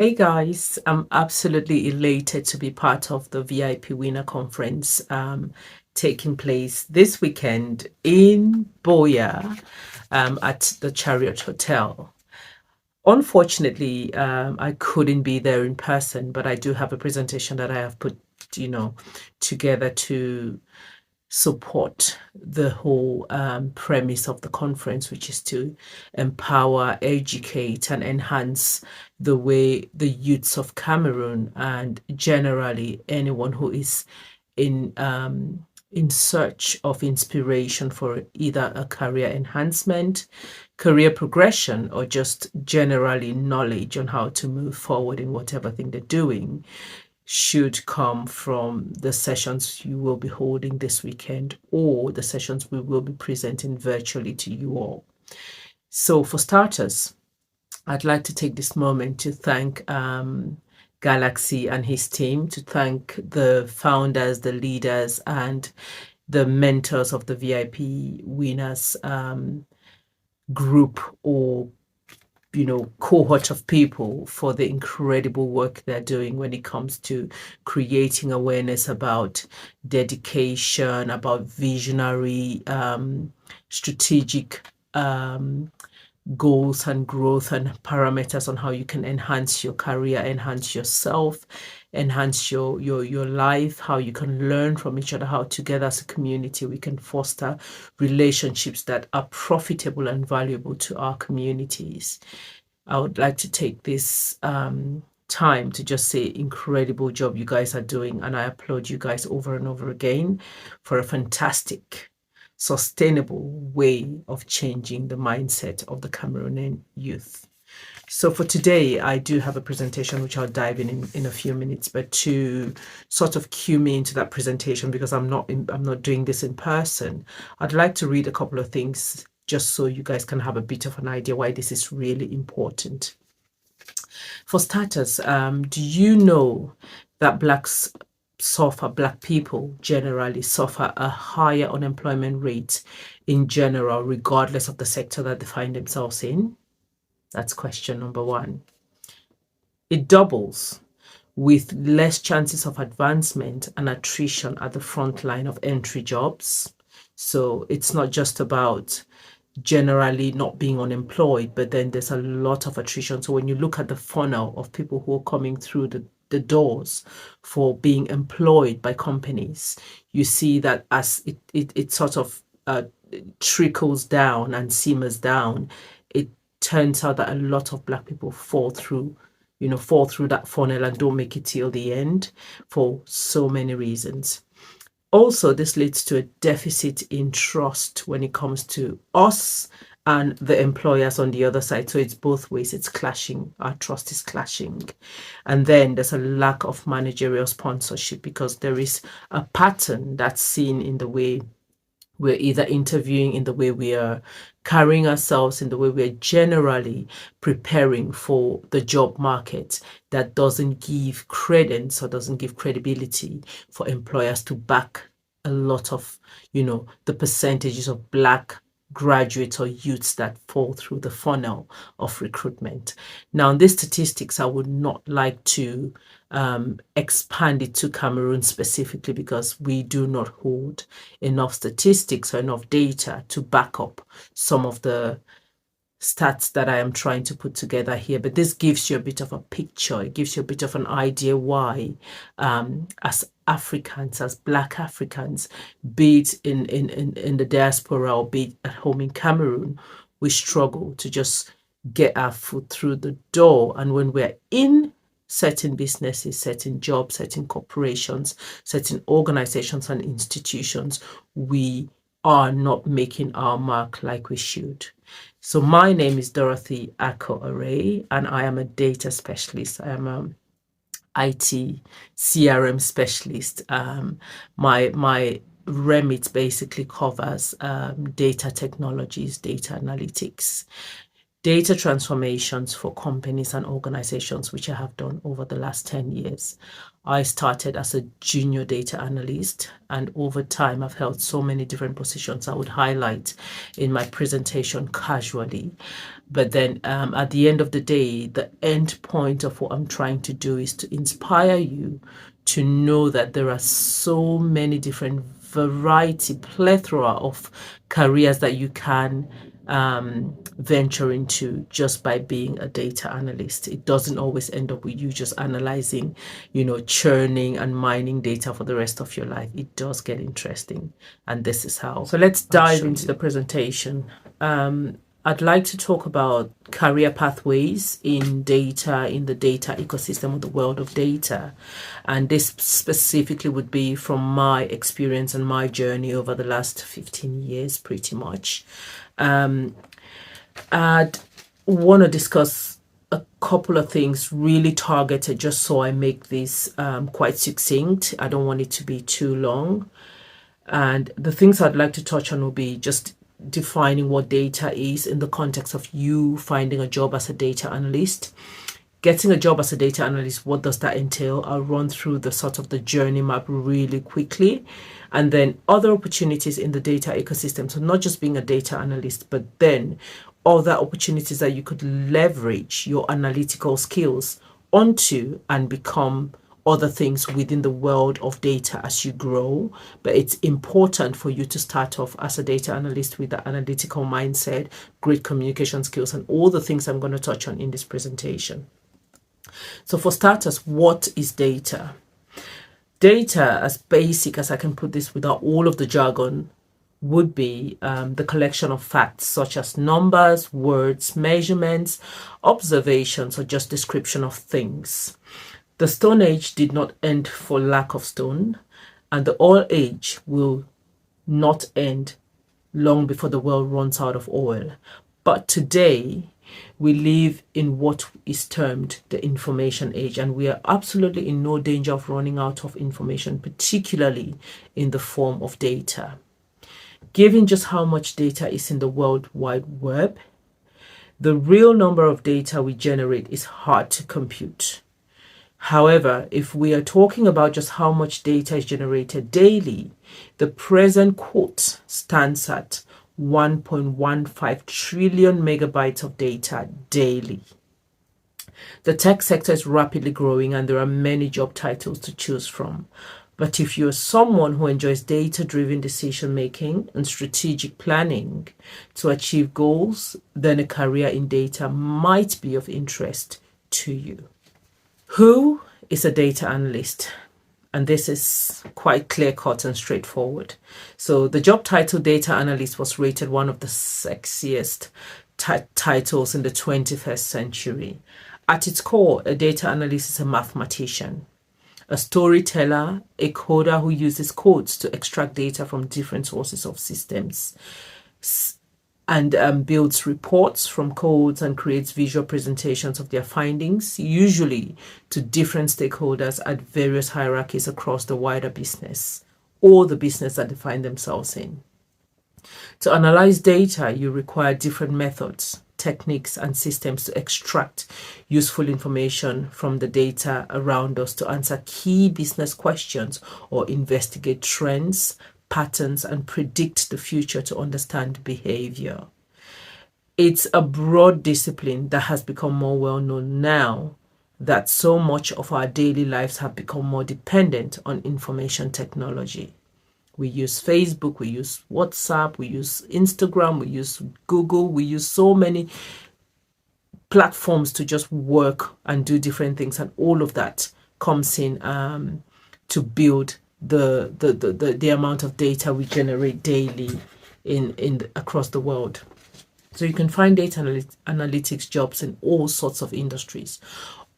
Hey guys, I'm absolutely elated to be part of the VIP Winner Conference taking place this weekend in Buea at the Chariot Hotel. Unfortunately, I couldn't be there in person, but I do have a presentation that I have put, together to support the whole premise of the conference, which is to empower, educate, and enhance the way the youths of Cameroon and generally anyone who is in search of inspiration for either a career enhancement, career progression, or just generally knowledge on how to move forward in whatever thing they're doing should come from the sessions you will be holding this weekend or the sessions we will be presenting virtually to you all. So, for starters, I'd like to take this moment to thank Galaxy and his team, to thank the founders, the leaders, and the mentors of the VIP winners group or cohort of people for the incredible work they're doing when it comes to creating awareness about dedication, about visionary, strategic goals and growth and parameters on how you can enhance your career, enhance yourself, enhance your life, how you can learn from each other, how together as a community we can foster relationships that are profitable and valuable to our communities. I would like to take this time to just say incredible job you guys are doing, and I applaud you guys over and over again for a fantastic sustainable way of changing the mindset of the Cameroonian youth. So for today, I do have a presentation which I'll dive in a few minutes, but to sort of cue me into that presentation, because I'm not doing this in person, I'd like to read a couple of things just so you guys can have a bit of an idea why this is really important. For starters, do you know that black people generally suffer a higher unemployment rate in general, regardless of the sector that they find themselves in? That's question number one. It doubles with less chances of advancement and attrition at the front line of entry jobs. So it's not just about generally not being unemployed, but then there's a lot of attrition. So when you look at the funnel of people who are coming through the doors for being employed by companies, you see that as it sort of trickles down and simmers down, it turns out that a lot of black people fall through that funnel and don't make it till the end for so many reasons. Also, this leads to a deficit in trust when it comes to us and the employers on the other side. So it's both ways, it's clashing. Our trust is clashing. And then there's a lack of managerial sponsorship because there is a pattern that's seen in the way we're either interviewing, in the way we are carrying ourselves, in the way we're generally preparing for the job market, that doesn't give credence or doesn't give credibility for employers to back a lot of, the percentages of black graduates or youths that fall through the funnel of recruitment. Now, in these statistics, I would not like to expand it to Cameroon specifically because we do not hold enough statistics or enough data to back up some of the stats that I am trying to put together here. But this gives you a bit of a picture. It gives you a bit of an idea why, as Africans, as Black Africans, be it in the diaspora or be it at home in Cameroon, we struggle to just get our foot through the door. And when we're in certain businesses, certain jobs, certain corporations, certain organizations and institutions, we are not making our mark like we should. So my name is Dorothy Ako Array, and I am a data specialist. I am a IT CRM specialist. My remit basically covers data technologies, data analytics. data transformations for companies and organizations, which I have done over the last 10 years. I started as a junior data analyst, and over time, I've held so many different positions I would highlight in my presentation casually. But then at the end of the day, the end point of what I'm trying to do is to inspire you to know that there are so many different plethora of careers that you can venture into just by being a data analyst. It doesn't always end up with you just analyzing, churning and mining data for the rest of your life. It does get interesting, and this is how. So let's dive into the presentation. I'd like to talk about career pathways in data, in the data ecosystem of the world of data. And this specifically would be from my experience and my journey over the last 15 years, pretty much. I'd want to discuss a couple of things really targeted, just so I make this quite succinct. I don't want it to be too long. And the things I'd like to touch on will be just defining what data is in the context of you finding a job as a data analyst. Getting a job as a data analyst, what does that entail? I'll run through the sort of the journey map really quickly. And then other opportunities in the data ecosystem. So not just being a data analyst, but then other opportunities that you could leverage your analytical skills onto and become other things within the world of data as you grow. But it's important for you to start off as a data analyst with the analytical mindset, great communication skills, and all the things I'm going to touch on in this presentation. So for starters, what is data? Data, as basic as I can put this without all of the jargon, would be the collection of facts such as numbers, words, measurements, observations, or just description of things. The Stone Age did not end for lack of stone, and the oil age will not end long before the world runs out of oil. But today, we live in what is termed the information age, and we are absolutely in no danger of running out of information, particularly in the form of data. Given just how much data is in the World Wide Web, the real number of data we generate is hard to compute. However, if we are talking about just how much data is generated daily, the present quote stands at 1.15 trillion megabytes of data daily. The tech sector is rapidly growing and there are many job titles to choose from. But if you're someone who enjoys data-driven decision-making and strategic planning to achieve goals, then a career in data might be of interest to you. Who is a data analyst? And this is quite clear-cut and straightforward. So the job title data analyst was rated one of the sexiest titles in the 21st century. At its core, a data analyst is a mathematician, a storyteller, a coder who uses codes to extract data from different sources of systems, and builds reports from codes and creates visual presentations of their findings, usually to different stakeholders at various hierarchies across the wider business or the business that they find themselves in. To analyze data, you require different methods, techniques, and systems to extract useful information from the data around us to answer key business questions or investigate trends, patterns, and predict the future to understand behavior. It's a broad discipline that has become more well known now that so much of our daily lives have become more dependent on information technology. We use Facebook, we use WhatsApp, we use Instagram, we use Google, we use so many platforms to just work and do different things, and all of that comes in to build the amount of data we generate daily across the world. So you can find data analytics jobs in all sorts of industries.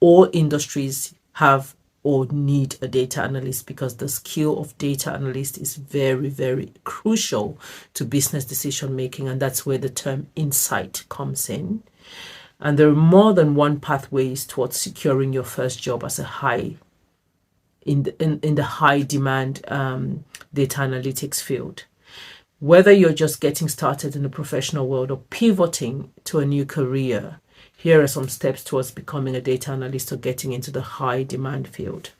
All industries have or need a data analyst because the skill of data analyst is very, very crucial to business decision making, and that's where the term insight comes in. And there are more than one pathways towards securing your first job as a high in the high demand data analytics field. Whether you're just getting started in the professional world or pivoting to a new career, here are some steps towards becoming a data analyst or getting into the high demand field.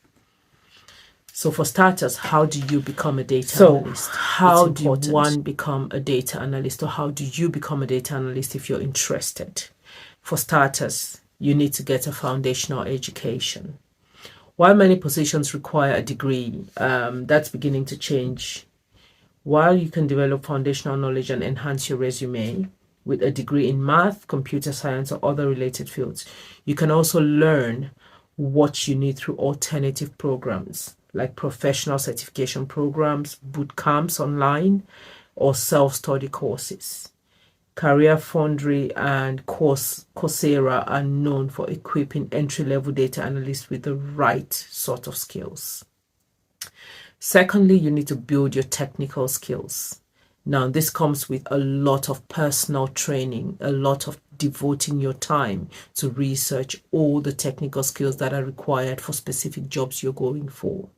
So for starters, how do you become a data analyst? How do one become a data analyst, or how do you become a data analyst if you're interested? For starters, you need to get a foundational education. While many positions require a degree, that's beginning to change. While you can develop foundational knowledge and enhance your resume with a degree in math, computer science, or other related fields, you can also learn what you need through alternative programs like professional certification programs, boot camps online, or self-study courses. Career Foundry and Coursera are known for equipping entry-level data analysts with the right sort of skills. Secondly, you need to build your technical skills. Now, this comes with a lot of personal training, a lot of devoting your time to research all the technical skills that are required for specific jobs you're going for.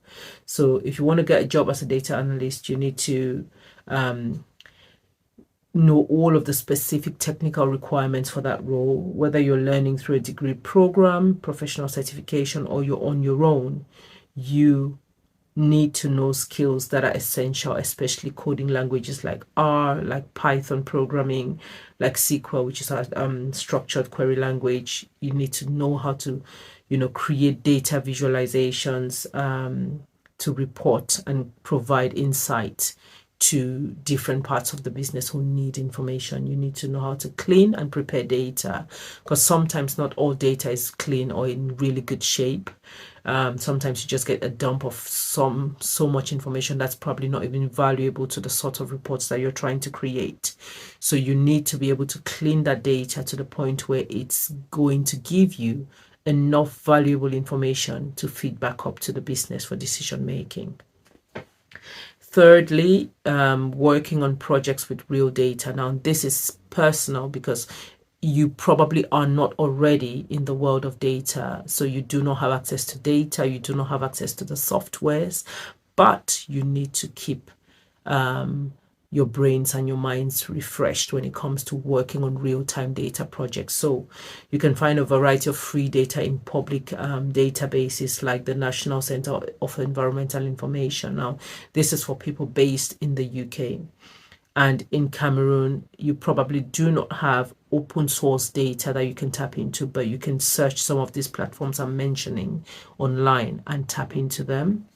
So if you want to get a job as a data analyst, you need to know all of the specific technical requirements for that role, whether you're learning through a degree program, professional certification, or you're on your own. You need to know skills that are essential, especially coding languages like R, like Python programming, like SQL, which is a structured query language. You need to know how to, create data visualizations to report and provide insight to different parts of the business who need information. You need to know how to clean and prepare data, because sometimes not all data is clean or in really good shape. Sometimes you just get a dump of so much information that's probably not even valuable to the sort of reports that you're trying to create. So you need to be able to clean that data to the point where it's going to give you enough valuable information to feed back up to the business for decision making. Thirdly, working on projects with real data. Now, this is personal because you probably are not already in the world of data. So you do not have access to data, you do not have access to the softwares, but you need to keep your brains and your minds refreshed when it comes to working on real-time data projects. So you can find a variety of free data in public databases like the National Center of Environmental Information. Now, this is for people based in the UK. And in Cameroon, you probably do not have open source data that you can tap into, but you can search some of these platforms I'm mentioning online and tap into them.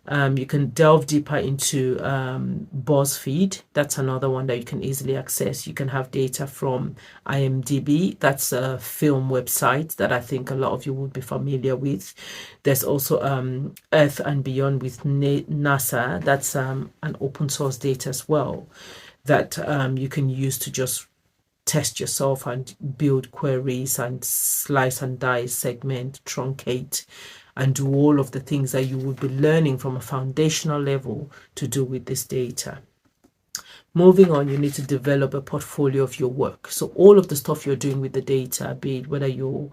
You can delve deeper into BuzzFeed. That's another one that you can easily access. You can have data from IMDb. That's a film website that I think a lot of you would be familiar with. There's also Earth and Beyond with NASA. That's an open source data as well that you can use to just test yourself and build queries and slice and dice, segment, truncate, and do all of the things that you would be learning from a foundational level to do with this data. Moving on, you need to develop a portfolio of your work. So all of the stuff you're doing with the data, be it whether you're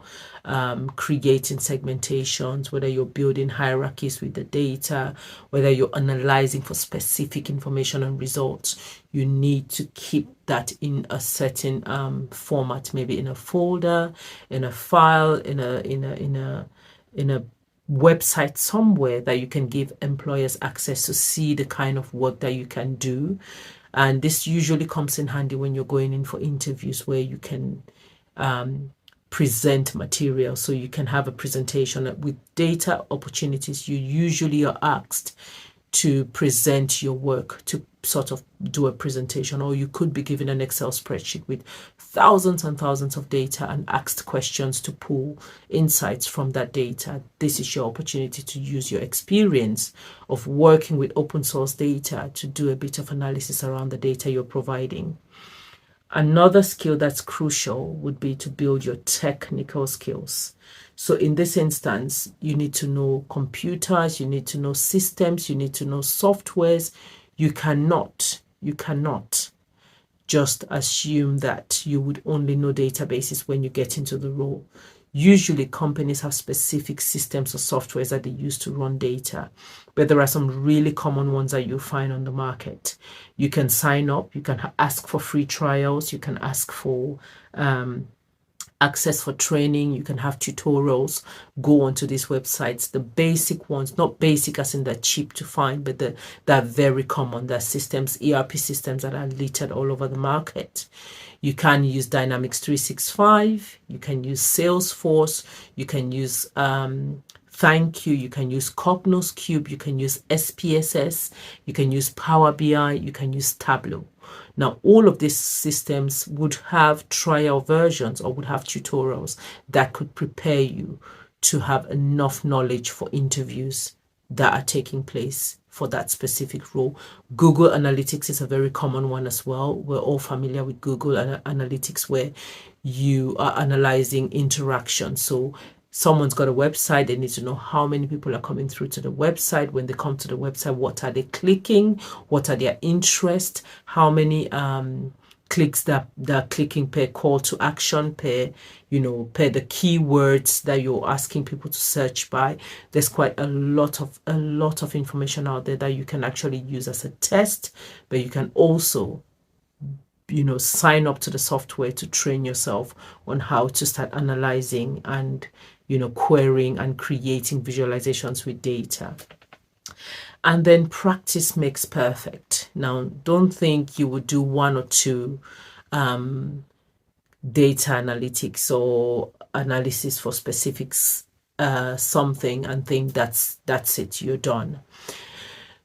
creating segmentations, whether you're building hierarchies with the data, whether you're analyzing for specific information and results, you need to keep that in a certain format, maybe in a folder, in a file, in a website somewhere that you can give employers access to see the kind of work that you can do. And this usually comes in handy when you're going in for interviews where you can present material. So you can have a presentation with data opportunities. You usually are asked to present your work, to sort of do a presentation, or you could be given an Excel spreadsheet with thousands and thousands of data and asked questions to pull insights from that data. This is your opportunity to use your experience of working with open source data to do a bit of analysis around the data you're providing. Another skill that's crucial would be to build your technical skills. So in this instance, you need to know computers, you need to know systems, you need to know softwares. You cannot just assume that you would only know databases when you get into the role. Usually companies have specific systems or softwares that they use to run data, but there are some really common ones that you'll find on the market. You can sign up, you can ask for free trials, you can ask for access for training, you can have tutorials. Go onto these websites. The basic ones, not basic as in they're cheap to find, but they're very common. They're systems, ERP systems that are littered all over the market. You can use Dynamics 365, you can use Salesforce, you can use Thank You, you can use Cognos Cube, you can use SPSS, you can use Power BI, you can use Tableau. Now, all of these systems would have trial versions or would have tutorials that could prepare you to have enough knowledge for interviews that are taking place for that specific role. Google Analytics is a very common one as well. We're all familiar with Google Analytics, where you are analyzing interaction. So someone's got a website, they need to know how many people are coming through to the website. When they come to the website, what are they clicking? What are their interests? How many clicks that they're clicking per call to action, per the keywords that you're asking people to search by. There's quite a lot of information out there that you can actually use as a test, but you can also sign up to the software to train yourself on how to start analyzing and querying and creating visualizations with data. And then practice makes perfect. Now, don't think you would do one or two data analytics or analysis for specifics something and think that's it, you're done.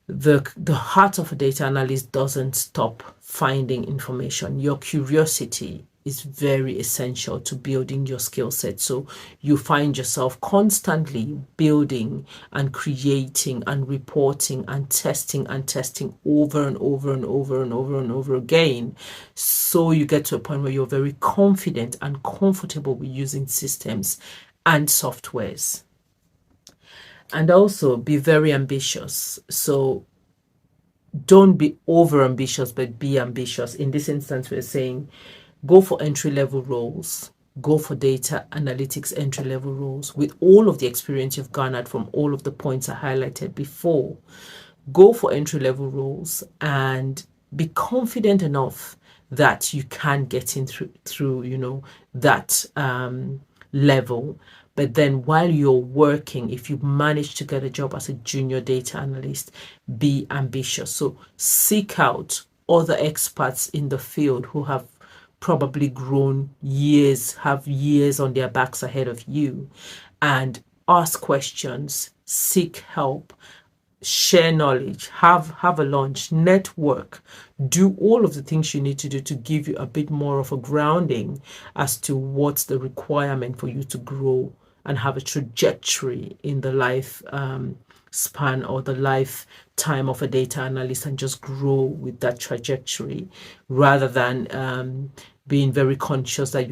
The heart of a data analyst doesn't stop finding information. Your curiosity is very essential to building your skill set. So you find yourself constantly building and creating and reporting and testing over and over and over and over and over again. So you get to a point where you're very confident and comfortable with using systems and softwares. And also be very ambitious. So don't be over ambitious, but be ambitious. In this instance, we're saying go for entry-level roles, go for data analytics entry-level roles with all of the experience you've garnered from all of the points I highlighted before. Go for entry-level roles and be confident enough that you can get in through that level. But then while you're working, if you manage to get a job as a junior data analyst, be ambitious. So seek out other experts in the field who have probably grown have years on their backs ahead of you, and ask questions, seek help, share knowledge, have a lunch, network, do all of the things you need to do to give you a bit more of a grounding as to what's the requirement for you to grow and have a trajectory in the life span or the lifetime of a data analyst, and just grow with that trajectory, rather than being very conscious that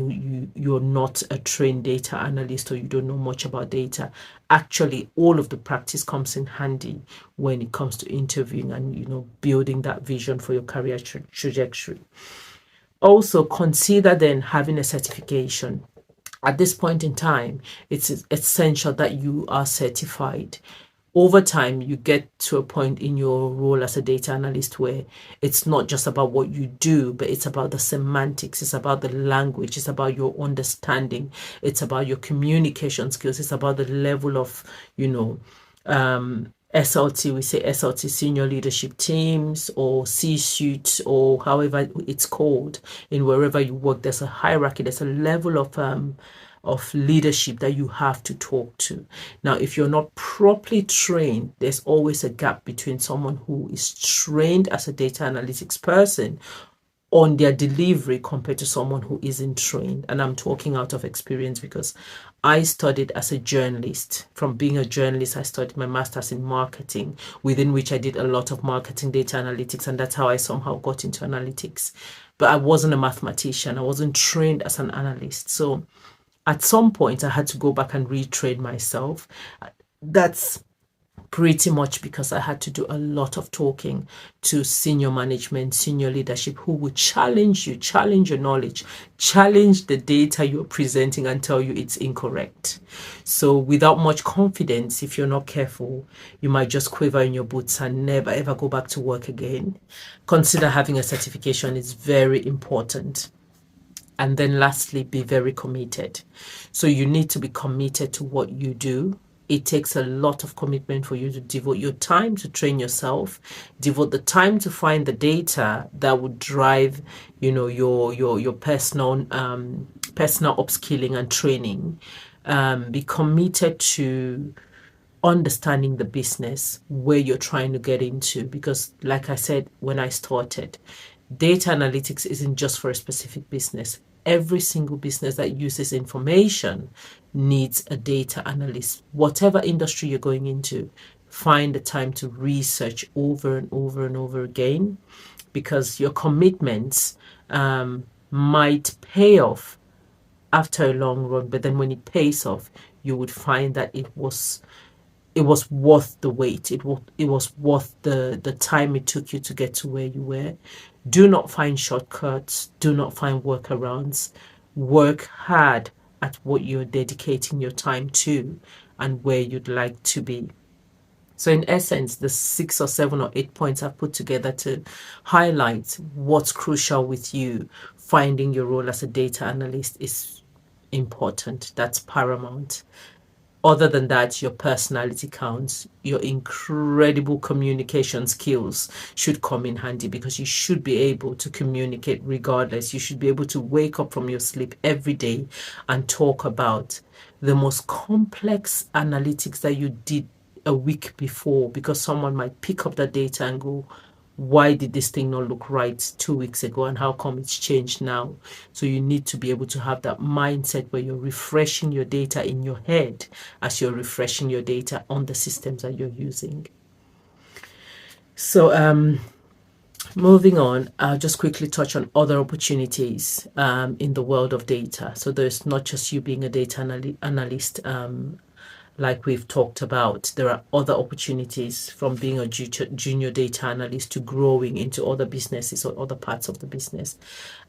you're not a trained data analyst or you don't know much about data. Actually, all of the practice comes in handy when it comes to interviewing and building that vision for your career trajectory. Also, consider then having a certification. At this point in time, it's essential that you are certified. Over time, you get to a point in your role as a data analyst where it's not just about what you do, but it's about the semantics, it's about the language, it's about your understanding, it's about your communication skills, it's about the level of, SLT, we say SLT, senior leadership teams, or C-suite, or however it's called. In wherever you work, there's a hierarchy, there's a level of leadership that you have to talk to. Now, if you're not properly trained, there's always a gap between someone who is trained as a data analytics person on their delivery compared to someone who isn't trained. And I'm talking out of experience because I studied as a journalist. From being a journalist, I studied my master's in marketing, within which I did a lot of marketing data analytics, and that's how I somehow got into analytics. But I wasn't a mathematician. I wasn't trained as an analyst. So at some point, I had to go back and retrain myself. That's pretty much because I had to do a lot of talking to senior management, senior leadership who would challenge you, challenge your knowledge, challenge the data you're presenting and tell you it's incorrect. So without much confidence, if you're not careful, you might just quiver in your boots and never ever go back to work again. Consider having a certification is very important. And then lastly, be very committed. So you need to be committed to what you do. It takes a lot of commitment for you to devote your time to train yourself, devote the time to find the data that would drive, your personal upskilling and training. Be committed to understanding the business where you're trying to get into, because like I said when I started, data analytics isn't just for a specific business. Every single business that uses information needs a data analyst. Whatever industry you're going into, find the time to research over and over and over again, because your commitments might pay off after a long run, but then when it pays off, you would find that it was worth the wait. It was worth the time it took you to get to where you were. Do not find shortcuts. Do not find workarounds. Work hard at what you're dedicating your time to and where you'd like to be. So in essence, the 6 or 7 or 8 points I've put together to highlight what's crucial with you finding your role as a data analyst is important. That's paramount. Other than that, your personality counts. Your incredible communication skills should come in handy, because you should be able to communicate regardless. You should be able to wake up from your sleep every day and talk about the most complex analytics that you did a week before, because someone might pick up that data and go, why did this thing not look right 2 weeks ago and how come it's changed now? So you need to be able to have that mindset where you're refreshing your data in your head as you're refreshing your data on the systems that you're using. So moving on, I'll just quickly touch on other opportunities in the world of data. So there's not just you being a data analyst. Like we've talked about, there are other opportunities, from being a junior data analyst to growing into other businesses or other parts of the business.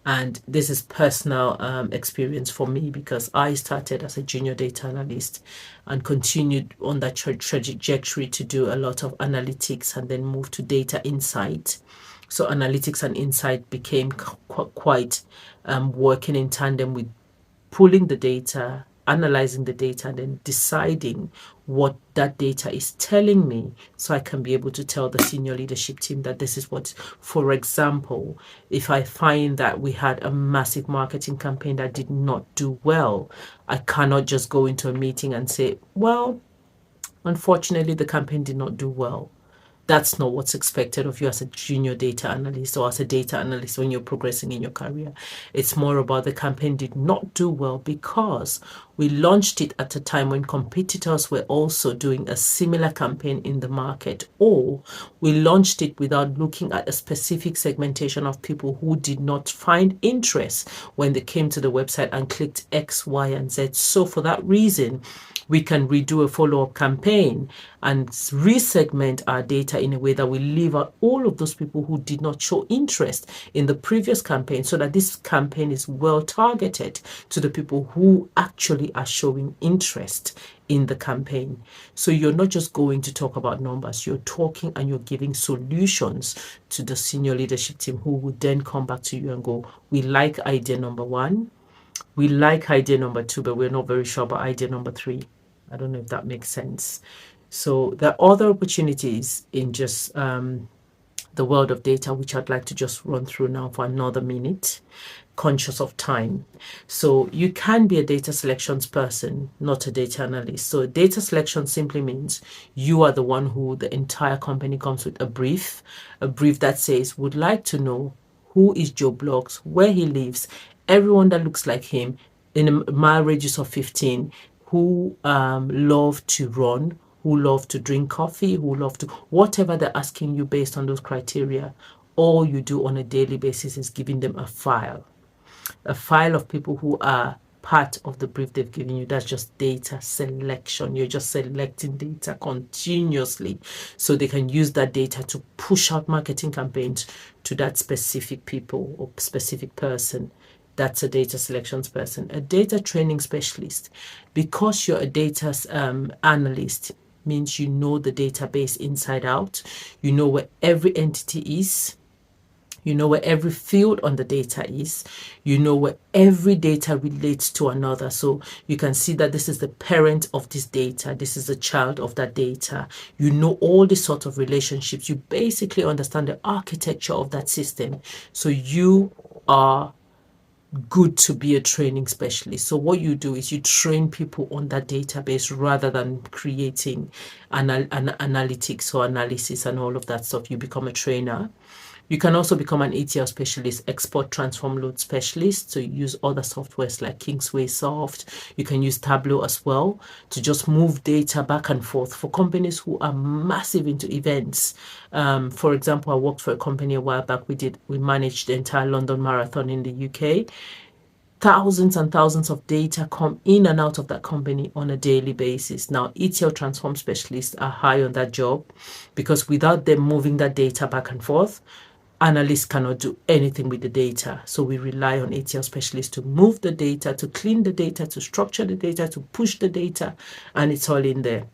And this is personal experience for me, because I started as a junior data analyst and continued on that trajectory to do a lot of analytics and then moved to data insight. So analytics and insight became quite working in tandem with pulling the data, analyzing the data, and then deciding what that data is telling me, so I can be able to tell the senior leadership team that this is what, for example, if I find that we had a massive marketing campaign that did not do well, I cannot just go into a meeting and say, well, unfortunately, the campaign did not do well. That's not what's expected of you as a junior data analyst or as a data analyst when you're progressing in your career. It's more about the campaign did not do well because we launched it at a time when competitors were also doing a similar campaign in the market, or we launched it without looking at a specific segmentation of people who did not find interest when they came to the website and clicked X, Y, and Z. So for that reason, we can redo a follow-up campaign and resegment our data in a way that we leave out all of those people who did not show interest in the previous campaign, so that this campaign is well targeted to the people who actually are showing interest in the campaign. So you're not just going to talk about numbers, you're talking and you're giving solutions to the senior leadership team, who would then come back to you and go, we like idea number 1. We like idea number 2, but we're not very sure about idea number 3. I don't know if that makes sense. So there are other opportunities in just the world of data, which I'd like to just run through now for another minute, conscious of time. So you can be a data selections person, not a data analyst. So data selection simply means you are the one who the entire company comes with a brief that says, would like to know who is Joe Bloggs, where he lives, everyone that looks like him in a mile radius of 15, who love to run, who love to drink coffee, who love to, whatever they're asking you based on those criteria. All you do on a daily basis is giving them a file of people who are part of the brief they've given you. That's just data selection. You're just selecting data continuously so they can use that data to push out marketing campaigns to that specific people or specific person. That's a data selections person. A data training specialist, because you're a data analyst, means you know the database inside out. You know where every entity is. You know where every field on the data is. You know where every data relates to another. So you can see that this is the parent of this data. This is the child of that data. You know all these sort of relationships. You basically understand the architecture of that system. So you are good to be a training specialist. So what you do is you train people on that database rather than creating analytics or analysis and all of that stuff. You become a trainer. You can also become an ETL specialist, export transform load specialist. So you use other softwares like Kingsway Soft. You can use Tableau as well to just move data back and forth for companies who are massive into events. For example, I worked for a company a while back. We managed the entire London Marathon in the UK. Thousands and thousands of data come in and out of that company on a daily basis. Now, ETL transform specialists are high on that job because without them moving that data back and forth, analysts cannot do anything with the data. So we rely on ETL specialists to move the data, to clean the data, to structure the data, to push the data, and it's all in there.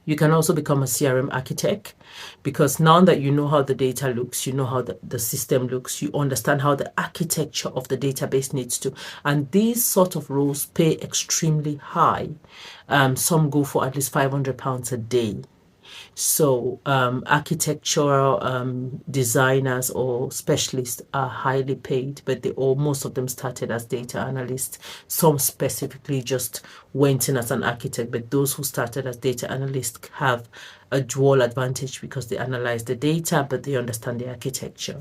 You can also become a CRM architect because now that you know how the data looks, you know how the system looks, you understand how the architecture of the database needs to. And these sort of roles pay extremely high. Some go for at least £500 a day. So architectural designers or specialists are highly paid, but most of them started as data analysts. Some specifically just went in as an architect, but those who started as data analysts have a dual advantage because they analyze the data, but they understand the architecture.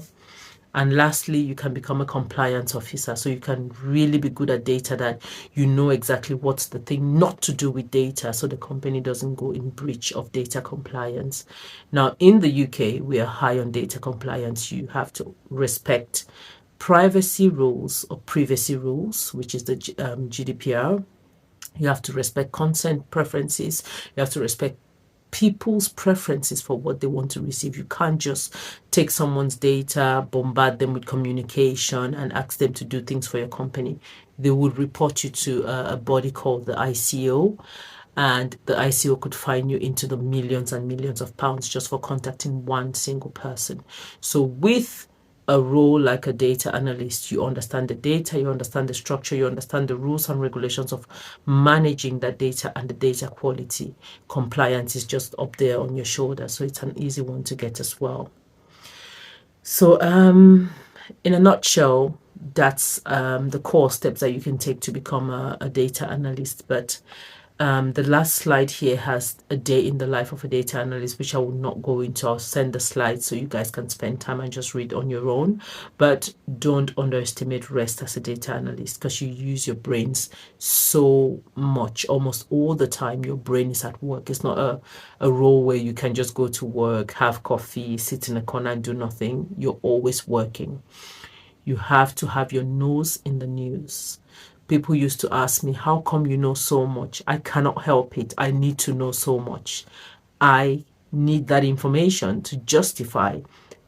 And lastly, you can become a compliance officer. So you can really be good at data, that you know exactly what's the thing not to do with data so the company doesn't go in breach of data compliance. Now, in the UK, we are high on data compliance. You have to respect privacy rules or privacy rules, which is the GDPR. You have to respect consent preferences. You have to respect people's preferences for what they want to receive. You can't just take someone's data, bombard them with communication, and ask them to do things for your company. They would report you to a body called the ICO, and the ICO could fine you into the millions and millions of pounds just for contacting one single person. So with a role like a data analyst, you understand the data, you understand the structure, you understand the rules and regulations of managing that data and the data quality. Compliance is just up there on your shoulder, so it's an easy one to get as well. So in a nutshell, that's the core steps that you can take to become a data analyst. But the last slide here has a day in the life of a data analyst, which I will not go into. I'll send the slides so you guys can spend time and just read on your own. But don't underestimate rest as a data analyst, because you use your brains so much. Almost all the time, your brain is at work. It's not a role where you can just go to work, have coffee, sit in a corner and do nothing. You're always working. You have to have your nose in the news. People used to ask me, how come you know so much? I cannot help it. I need to know so much. I need that information to justify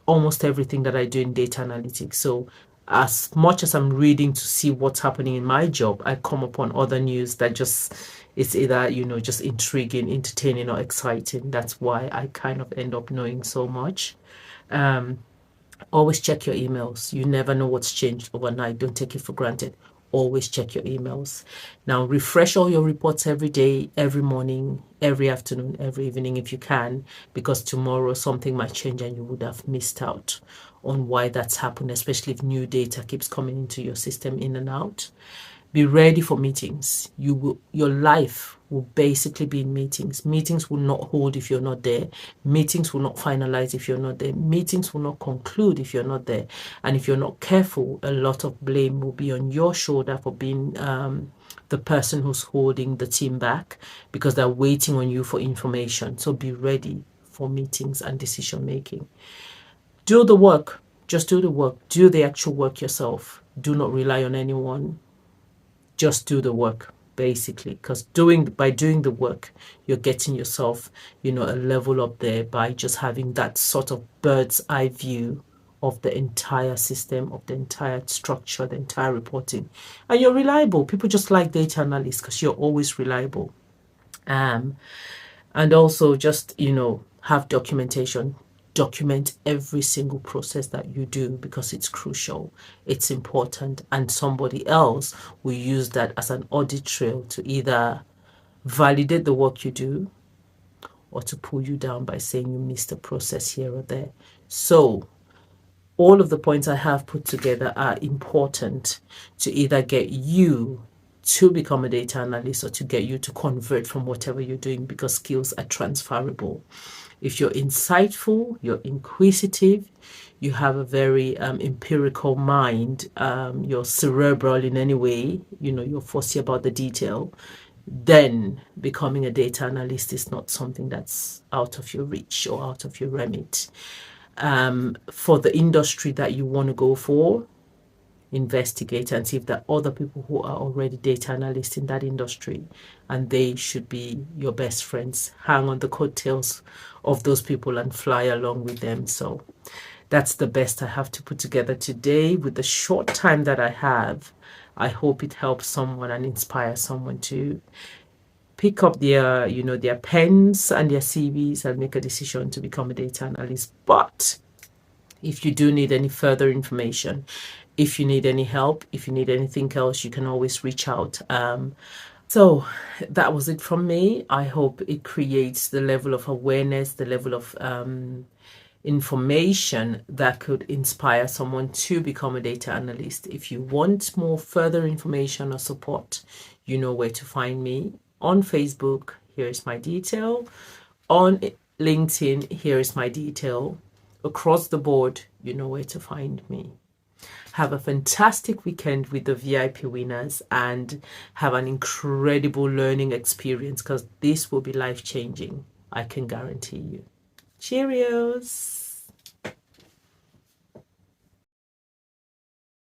almost everything that I do in data analytics. So as much as I'm reading to see what's happening in my job, I come upon other news that just, it's either, just intriguing, entertaining, or exciting. That's why I kind of end up knowing so much. Always check your emails. You never know what's changed overnight. Don't take it for granted. Always check your emails. Now, refresh all your reports every day, every morning, every afternoon, every evening if you can, because tomorrow something might change and you would have missed out on why that's happened, especially if new data keeps coming into your system in and out. Be ready for meetings. Your life will basically be in meetings. Meetings will not hold if you're not there. Meetings will not finalize if you're not there. Meetings will not conclude if you're not there. And if you're not careful, a lot of blame will be on your shoulder for being the person who's holding the team back, because they're waiting on you for information. So be ready for meetings and decision making. Do the work. Just do the work. Do the actual work yourself. Do not rely on anyone. just do the work, basically, because by doing the work, you're getting yourself, a level up there by just having that sort of bird's eye view of the entire system, of the entire structure, the entire reporting. And you're reliable. People just like data analysts because you're always reliable. And also just, have documentation. Document every single process that you do because it's crucial, it's important, and somebody else will use that as an audit trail to either validate the work you do or to pull you down by saying you missed a process here or there. So all of the points I have put together are important to either get you to become a data analyst or to get you to convert from whatever you're doing, because skills are transferable. If you're insightful, you're inquisitive, you have a very empirical mind, you're cerebral in any way, you're fussy about the detail, then becoming a data analyst is not something that's out of your reach or out of your remit. For the industry that you want to go for, investigate and see if there are other people who are already data analysts in that industry, and they should be your best friends. Hang on the coattails of those people and fly along with them. So that's the best I have to put together today with the short time that I have. I hope it helps someone and inspires someone to pick up their pens and their CVs and make a decision to become a data analyst. But if you do need any further information, if you need any help, if you need anything else, you can always reach out. So that was it from me. I hope it creates the level of awareness, the level of information that could inspire someone to become a data analyst. If you want more further information or support, you know where to find me. On Facebook, here is my detail. On LinkedIn, here is my detail. Across the board, you know where to find me. Have a fantastic weekend with the VIP winners and have an incredible learning experience, because this will be life-changing. I can guarantee you. Cheerios.